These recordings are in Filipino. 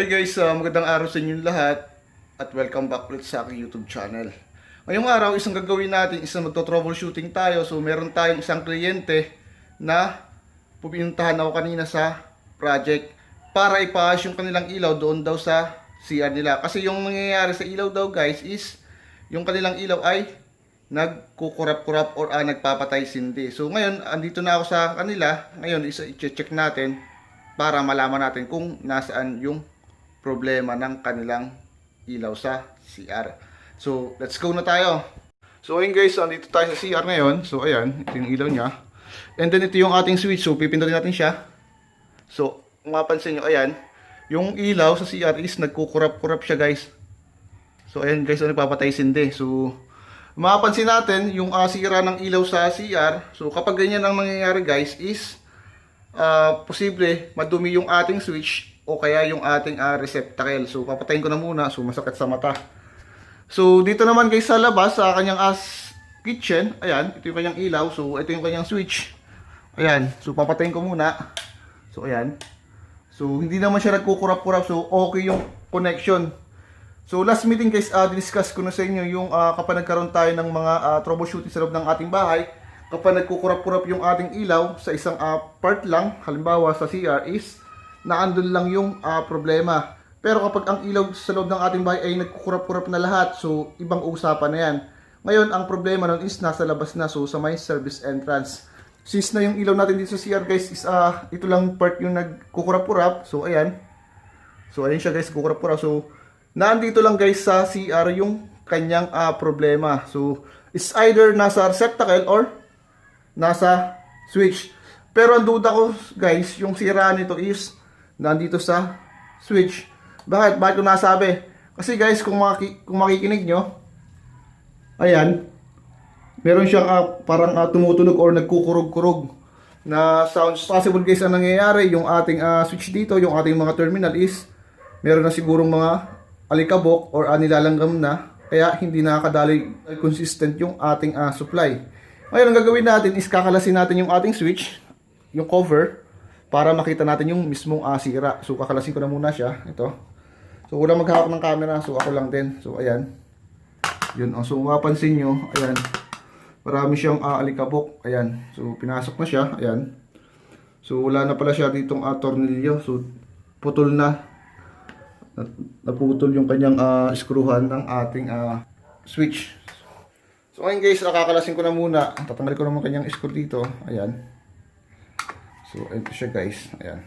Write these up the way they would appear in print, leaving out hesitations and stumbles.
Hi guys, magandang araw sa inyong lahat at welcome back ulit sa aking YouTube channel. Ngayong araw, isang gagawin natin, isang magto-troubleshooting tayo. So meron tayong isang kliyente na pupuntahan ako kanina sa project para ipaayos yung kanilang ilaw doon daw sa CR nila. Kasi yung nangyayari sa ilaw daw guys is yung kanilang ilaw ay nagkukurap-kurap or nagpapatay sindi. So ngayon, andito na ako sa kanila. Ngayon, i-check natin para malaman natin kung nasaan yung problema ng kanilang ilaw sa CR. So, let's go na tayo. So, ayun guys, andito tayo sa CR ngayon. So, ayan, ito yung ilaw niya. And then, ito yung ating switch. So, pipindutin natin siya. So, kung mapansin nyo, ayan, yung ilaw sa CR is nagkukurap-kurap siya guys. So, ayan guys, nagpapatay sindi. So, mapapansin natin yung sira ng ilaw sa CR. So, kapag ganyan ang nangyayari guys is posible madumi yung ating switch o kaya yung ating receptacle. So papatayin ko na muna, so masakit sa mata. So dito naman guys sa labas sa kanyang kitchen, ayan, ito yung kanyang ilaw. So ito yung kanyang switch. Ayan, so papatayin ko muna. So ayan. So hindi naman siya nagkukurap-kurap, so okay yung connection. So last meeting guys, discuss ko na sa inyo yung kapag nagkaroon tayo ng mga troubleshooting sa loob ng ating bahay. Kapag nagkukurap-kurap yung ating ilaw sa isang part lang, halimbawa sa CR is naandun lang yung problema. Pero kapag ang ilaw sa loob ng ating bahay ay nagkukurap-kurap na lahat, so ibang usapan na yan. Ngayon, ang problema nun is nasa labas na, so sa may service entrance. Since na yung ilaw natin dito sa CR guys is ito lang part yung nagkukurap-kurap, so ayan. So ayan siya guys, kukurap-kurap. So naandito lang guys sa CR yung kanyang problema. So it's either nasa receptacle or nasa switch. Pero ang duda ko guys, yung sira nito is nandito sa switch. Bakit? Bakit ko nasabi? Kasi guys, kung makikinig nyo, ayan, meron siyang parang tumutunog or nagkukurog-kurog na sounds. Possible guys ang nangyayari, yung ating switch dito, yung ating mga terminal is meron na sigurong mga alikabok or nilalanggam na, kaya hindi nakakadaloy consistent yung ating supply. Ngayon, ang gagawin natin is kakalasin natin yung ating switch, yung cover, para makita natin yung mismong sira. So, kakalasin ko na muna siya. Ito. So, walang maghawak ng camera. So, ako lang din. So, ayan. Yun. So, mapapansin nyo, ayan. Marami siyang alikabok. Ayan. So, pinasok na siya. Ayan. So, wala na pala siya ditong tornilyo. So, putol na. Naputol yung kanyang skruhan ng ating switch. So ngayon guys, kakalasin ko na muna. Tatanggalin ko naman kanyang screw dito. Ayan. So ito siya guys. Ayan.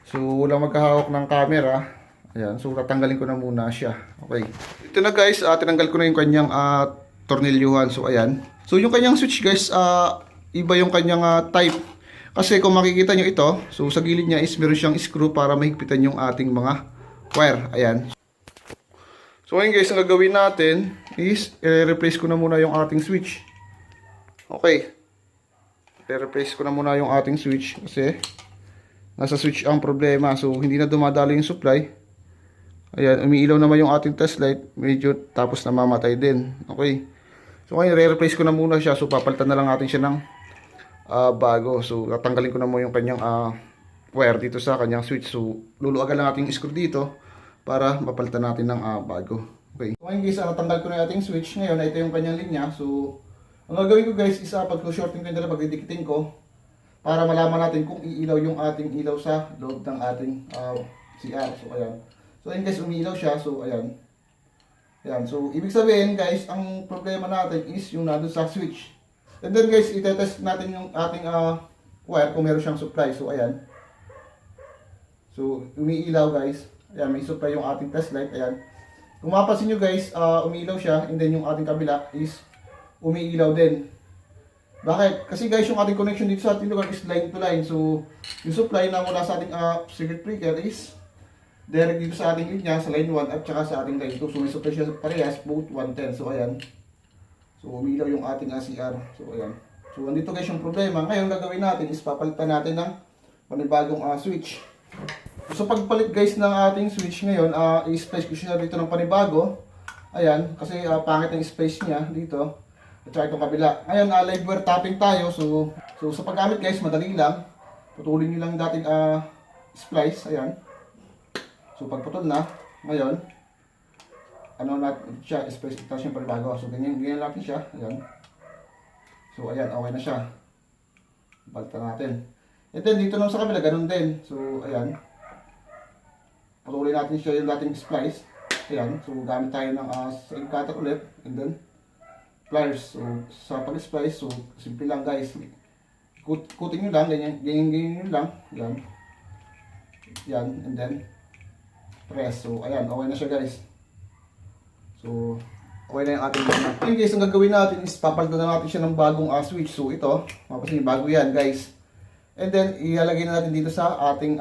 So wala magkahawak ng camera. Ayan. So tatanggalin ko na muna siya. Okay. Ito na guys, tinanggal ko na yung kanyang tornilyuhan. So ayan. So yung kanyang switch guys, iba yung kanyang type. Kasi kung makikita nyo ito, so sa gilid niya is meron siyang screw para mahigpitan yung ating mga wire. Ayan. So ngayon guys, ang gagawin natin is i-replace ko na muna yung ating switch. Okay. I-replace ko na muna yung ating switch kasi nasa switch ang problema. So hindi na dumadalo yung supply. Ayan, umiilaw naman yung ating test light. Medyo tapos namamatay din. Okay. So ngayon, i-replace ko na muna siya. So papalitan na lang natin siya ng bago. So tatanggalin ko na muna yung kanyang wire dito sa kanyang switch. So luluwagan lang natin yung screw dito para mapalitan natin ng bago. Okay. So ngayon guys, natanggal ko na yung ating switch. Ngayon, ito yung kanyang linya. So, ang gagawin ko guys is pag-shorting ko nila, pag-didikitin ko para malaman natin kung iilaw yung ating ilaw sa loob ng ating CR. So, ayan. So, ayun guys, umiilaw siya. So, ayan. Ayan. So, ibig sabihin guys, ang problema natin is yung nandun sa switch. And then guys, itetest natin yung ating wire kung meron siyang supply. So, ayan. So, umiilaw guys. Ayan, may supply yung ating test light. Ayan. Kung mapapansin nyo guys, umiilaw siya. And then yung ating kabila is umiilaw din. Bakit? Kasi guys, yung ating connection dito sa ating lugar is line to line. So, yung supply na mula sa ating circuit breaker is direct dito sa ating linya, sa line 1 at saka sa ating line 2. So, may supply siya parehas, both 110. So, ayan. So, umiilaw yung ating CR. So, ayan. So, andito guys yung problema. Ngayon, gagawin natin is papalitan natin ng panibagong switch. So pagpalit guys ng ating switch ngayon, i-splice ko siya dito ng panibago. Ayan, kasi pangit ang space niya dito. At saka itong kabila. Ngayon, live wire tapping tayo. So sa paggamit guys, madali lang. Putulin nyo lang dating splice. Ayan. So pagputol na, ngayon, ano natin siya, space ito siyempre bago. So ganyan natin siya, ayan. So ayan, okay na siya. Balta natin. And then dito naman sa kabila, ganun din. So ayan. Patuloy natin siya yung dating splice. Ayan, so gamit tayo ng string cutter ulit. And then, pliers. So sa pag-splice, so simple lang guys. Kutin nyo lang, ganyan nyo lang. Ayan. Yan, and then, press. So ayan, okay na siya guys. So, okay na yung ating gawin. Okay guys, ang gagawin natin is papalitan na natin siya ng bagong switch. So ito, mapasin bago yan guys. And then, ilalagay na natin dito sa ating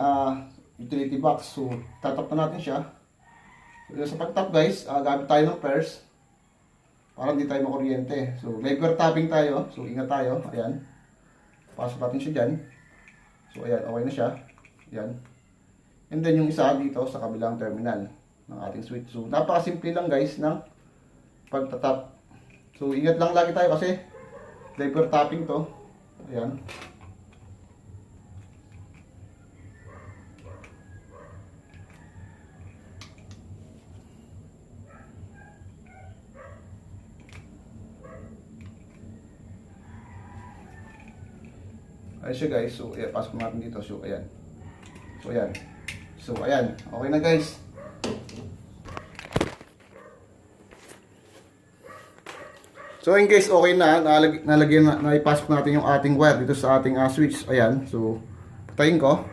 utility box. So, tatap na natin siya. So, sa pagtap guys, gamit tayo ng pairs. Para hindi tayo makuryente. So, regular tapping tayo. So, ingat tayo. Ayan. Pasok natin siya dyan. So, ayan, okay na siya. Ayan. And then, yung isa dito sa kabilang terminal ng ating switch. So, napakasimple lang guys ng pagtatap. So, ingat lang lagi tayo kasi lever tapping to. Ayan. Ayan siya guys. So, ayan, pasok natin dito. So, ayan. So, ayan. So, ayan. Okay na guys. So ayun guys, okay na. Naipasok natin yung ating wire dito sa ating switch. Ayan. So, patayin ko.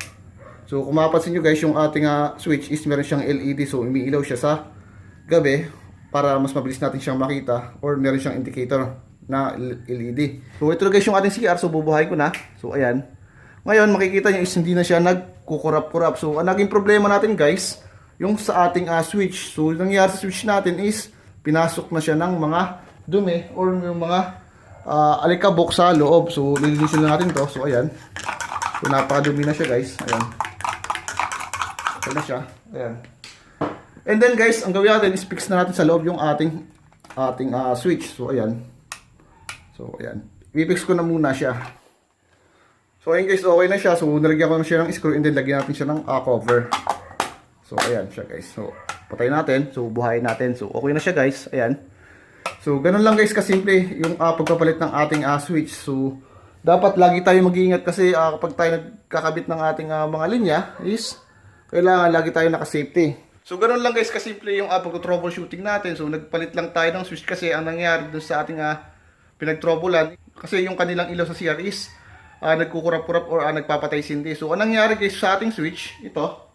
So, kung mapapansin nyo guys, yung ating switch is meron siyang LED. So, umiilaw siya sa gabi para mas mabilis natin siyang makita. Or meron siyang indicator na LED. So, ito guys yung ating CR. So, bubuhay ko na. So, ayan. Ngayon, makikita nyo is hindi na siya nagkukurap-kurap. So, ang naging problema natin guys, yung sa ating switch. So, yung nangyari sa switch natin is pinasok na siya ng mga dumi or yung mga alikabok sa loob. So, lilinisin na natin to. So, ayan. So, napakadumi na siya guys. Ayan. Okay na siya. Ayan. And then guys, ang gawin natin is fix na natin sa loob yung ating switch. So, ayan. So, ayan. I-fix ko na muna siya. So, ayan guys, okay na siya. So, nalagyan ko na siya ng screw and then lagyan natin siya ng cover. So, ayan siya guys. So, patayin natin. So, buhayin natin. So, okay na siya guys. Ayan. So, ganun lang guys kasimple yung pagpapalit ng ating switch. So, dapat lagi tayo mag-iingat kasi kapag tayo nagkakabit ng ating mga linya is kailangan lagi tayo naka-safety. So, ganun lang guys kasimple yung pag-troubleshooting natin. So, nagpalit lang tayo ng switch kasi ang nangyari dun sa ating pinag-troublean. Kasi yung kanilang ilaw sa CR is nagkukurap-kurap or nagpapatay sindi. So, ang nangyari guys sa ating switch, ito.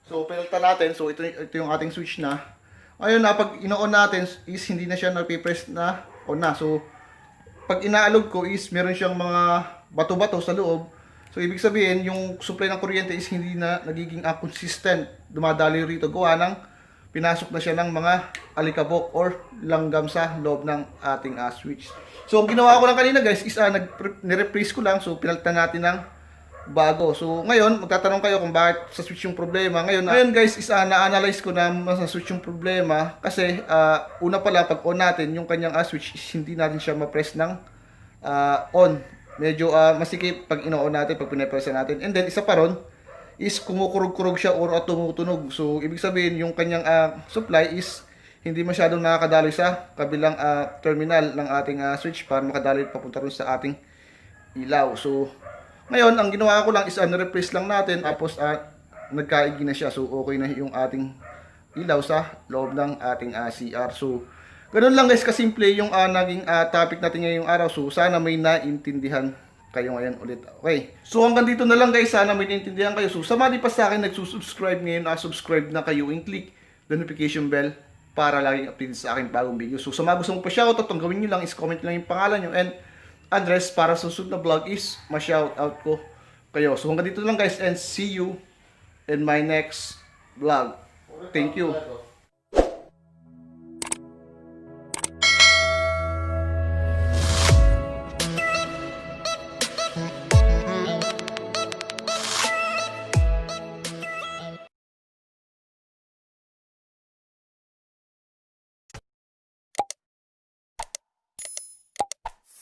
So, pinalitan natin. So, ito yung ating switch na. Ayun na, pag ino-on natin is hindi na siya napipress na on na. So, pag inaalog ko is meron siyang mga bato-bato sa loob. So, ibig sabihin, yung supply ng kuryente is hindi na nagiging consistent. Dumadali rito. Gawa ng pinasok na siya ng mga alikabok or langgam sa loob ng ating switch. So, ang ginawa ko lang kanina guys is nireplace ko lang. So, pinalitan natin ng bago. So, ngayon, magtatanong kayo kung bakit sa switch yung problema. Ngayon guys, is na-analyze ko na sa switch yung problema. Kasi, una pala, pag on natin, yung kanyang switch is hindi natin siya ma-press ng on. Medyo masikip pag ino-on natin, pag pinapress natin. And then, isa pa ron, is kumukurog-kurog siya or tumutunog. So, ibig sabihin, yung kanyang supply is hindi masyadong nakakadaloy sa kabilang terminal ng ating switch para makadaloy papunta rin sa ating ilaw. So, ngayon, ang ginawa ko lang is na-replace lang natin tapos nagkaigi na siya. So, okay na yung ating ilaw sa loob ng ating CR. So, ganun lang guys kasimple yung naging topic natin ngayong araw. So, sana may naintindihan kayo ngayon ulit. Okay. So, hanggang dito na lang guys. Sana may naintindihan kayo. So, sa mga di pa sa akin nagsusubscribe ngayon, subscribe na kayo and click the notification bell para laging updated sa aking bagong video. So, sa mga gusto mong pa-shoutout, ang gawin nyo lang is comment lang yung pangalan nyo and address para sa susunod na vlog is ma-shoutout ko kayo. So hanggang dito lang guys and see you in my next vlog. Thank you.